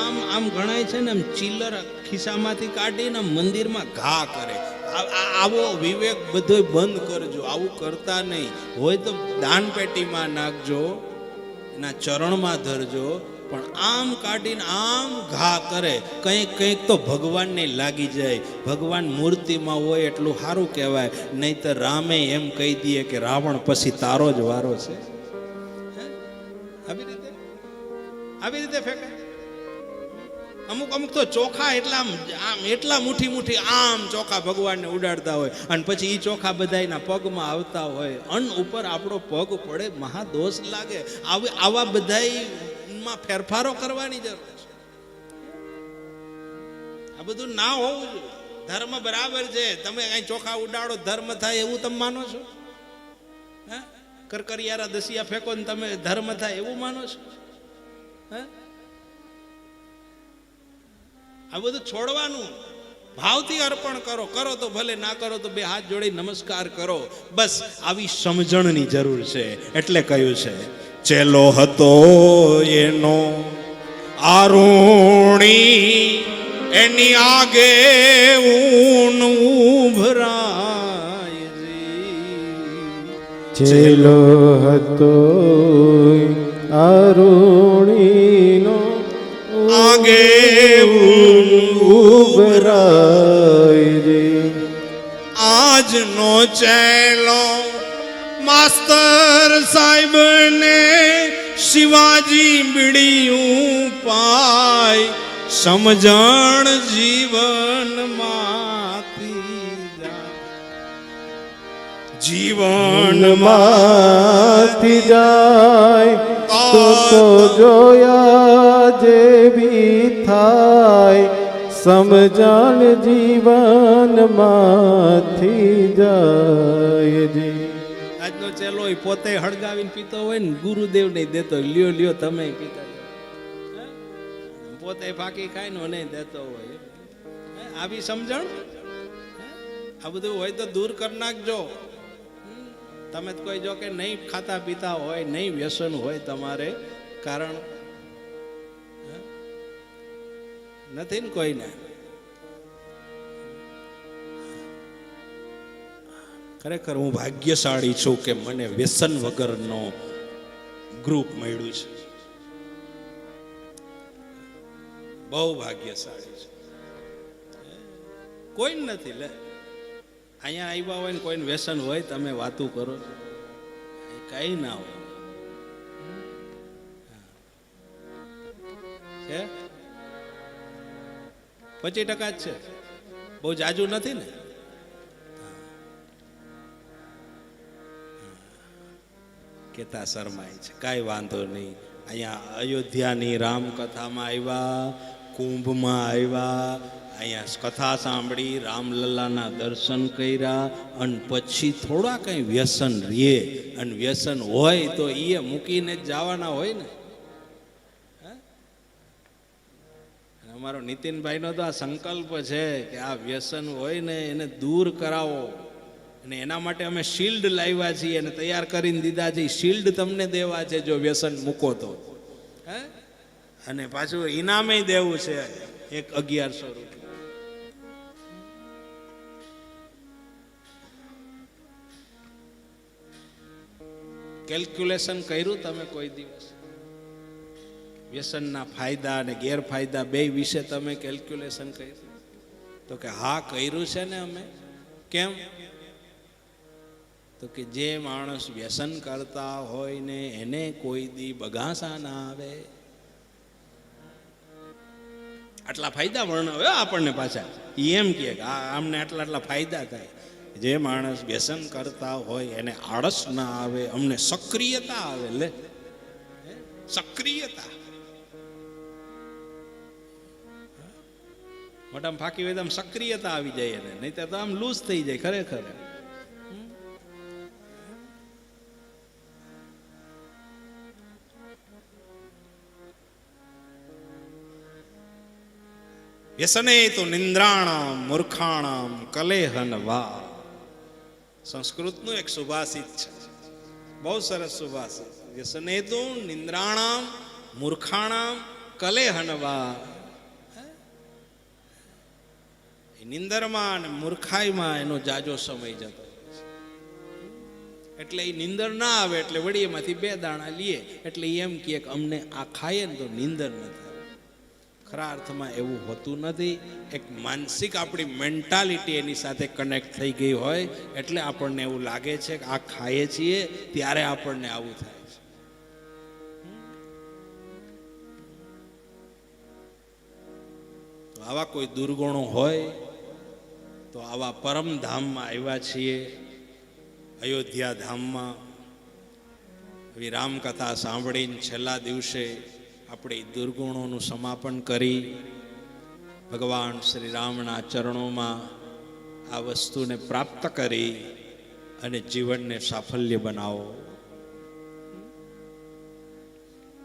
આમ આમ ગણાય છે ને, આમ ચિલ્લર ખિસ્સામાંથી કાઢીને મંદિરમાં ઘા કરે. આવો વિવેક બધો બંધ કરજો, આવું કરતા નહીં. હોય તો દાન પેટીમાં નાખજો, એના ચરણમાં ધરજો, પણ આમ કાઢીને આમ ઘા કરે, કંઈક કંઈક તો ભગવાનને લાગી જાય. ભગવાન મૂર્તિમાં હોય એટલું સારું કહેવાય, નહીં તો રામે એમ કહી દે કે રાવણ પછી તારો જ વારો છે. આવી રીતે ફેંકાય. અમુક અમુક તો ચોખા એટલા આમ એટલા મુઠ્ઠી આમ ચોખા ભગવાનને ઉડાડતા હોય, અને પછી એ ચોખા બધાના પગમાં આવતા હોય. અન્ન ઉપર આપણો પગ પડે, મહાદોષ લાગે. આવા બધામાં ફેરફારો કરવાની જરૂર છે. આ બધું ના હોવું જોઈએ. ધર્મ બરાબર છે. તમે કઈ ચોખા ઉડાડો ધર્મ થાય એવું તમે માનો છો? હા, કરકરિયારા દસિયા ફેંકો ને તમે ધર્મ થાય એવું માનો છો? આ બધું છોડવાનું. ભાવથી અર્પણ કરો. કરો તો ભલે, ના કરો તો બે હાથ જોડી નમસ્કાર કરો. બસ આવી સમજણની જરૂર છે. એટલે કહ્યું છે, ચેલો હતો એનો આરુણી, એની આગે ઊન ઉભરાય. ચેલો હતો આરુણીનો, આગે ઉભરાય. આજનો ચેલો માસ્તર સાહેબ ને શિવાજી બીડીયું પાય. સમજણ જીવન જીવનમાંથી જાય તો જોયા જેવી થાય. સમજણ જીવનમાંથી જાય. આજનો ચેલો પોતે હળગાવીને પીતો હોય ને, ગુરુદેવ નહીં દેતો. લ્યો લ્યો તમે પીતા, પોતે ફાંકી ખાય ને નહીં દેતો હોય. આવી સમજણ. આ બધું હોય તો દૂર કરી નાખજો. તમે કોઈ જો કે નહીં ખાતા પીતા હોય, નહીં વ્યસન હોય તમારે, કારણ નથી ને કોઈને. ખરેખર હું ભાગ્યશાળી છું કે મને વ્યસન વગરનો ગ્રુપ મળ્યું છે. બહુ ભાગ્યશાળી છે. કોઈ નથી લે. અહીંયા આવ્યા હોય ને કોઈને વ્યસન હોય, તમે વાતું કરો, કઈ ના હોય. 25% જ છે, બહુ જાજુ નથી ને. કેતા શરમાય છે. કાંઈ વાંધો નહીં. અહીંયા અયોધ્યાની રામકથામાં આવ્યા, કુંભમાં આવ્યા, અહીંયા કથા સાંભળી, રામલલ્લાના દર્શન કર્યા, અને પછી થોડા કંઈ વ્યસન રહે, અને વ્યસન હોય તો એ મૂકીને જ જવાના હોય ને. અમારો નીતિનભાઈનો તો આ સંકલ્પ છે કે આ વ્યસન હોય ને એને દૂર કરાવો, અને એના માટે અમે શિલ્ડ લાવ્યા છીએ અને તૈયાર કરીને દીધા છે. શિલ્ડ તમને દેવા છે જો વ્યસન મૂકો તો. અને પાછું ઇનામે દેવું છે, એક 1100 રૂપિયા. કેલ્ક્યુલેશન કર્યું તમે કોઈ દિવસ? વ્યસનના ફાયદા અને ગેરફાયદા બે વિશે તમે કેલ્ક્યુલેશન કર્યું? તો કે હા કર્યું છે ને અમે. કેમ? તો કે જે માણસ વ્યસન કરતા હોય ને એને કોઈ દી બગાસા ના આવે. આટલા ફાયદા વર્ણવે આપણને પાછા. એમ કે આમને આટલા આટલા ફાયદા થાય. જે માણસ વ્યસન કરતા હોય એને આળસ ના આવે, અમને સક્રિયતા આવે. લે, સક્રિયતા. મોટામાં ફાંકી હોય તો આમ સક્રિયતા આવી જાય એને, નહીં તો આમ લૂઝ થઈ જાય. ખરેખર વ્યસને તો નિંદ્રાણામ મૂર્ખાણામ કલેહન વા. સંસ્કૃતનું એક સુભાષિત છે, બહુ સરસ સુભાષિત. વ્યસને તો નિંદ્રાણામ મૂર્ખાણામ કલેહન વા. નિંદરમાં અને મૂર્ખાઈમાં એનો જાજો સમય જતો હોય છે. એટલે એ નિંદર ના આવે એટલે વળી એમાંથી 2 દાણા લઈએ એટલે એમ કે અમને આ ખાઈએ ને તો નિંદર નથી. ખરા અર્થમાં એવું હોતું નથી. એક માનસિક આપણી મેન્ટાલિટી એની સાથે કનેક્ટ થઈ ગઈ હોય એટલે આપણને એવું લાગે છે કે આ ખાઈએ છીએ ત્યારે આપણને આવું થાય છે. તો આવા કોઈ દુર્ગુણો હોય તો આવા પરમધામમાં આવ્યા છીએ, અયોધ્યા ધામમાં. આવી રામકથા સાંભળીને છેલ્લા દિવસે આપણે દુર્ગુણોનું સમાપન કરી ભગવાન શ્રી રામના ચરણોમાં આ વસ્તુને પ્રાપ્ત કરી અને જીવનને સાફલ્ય બનાવો.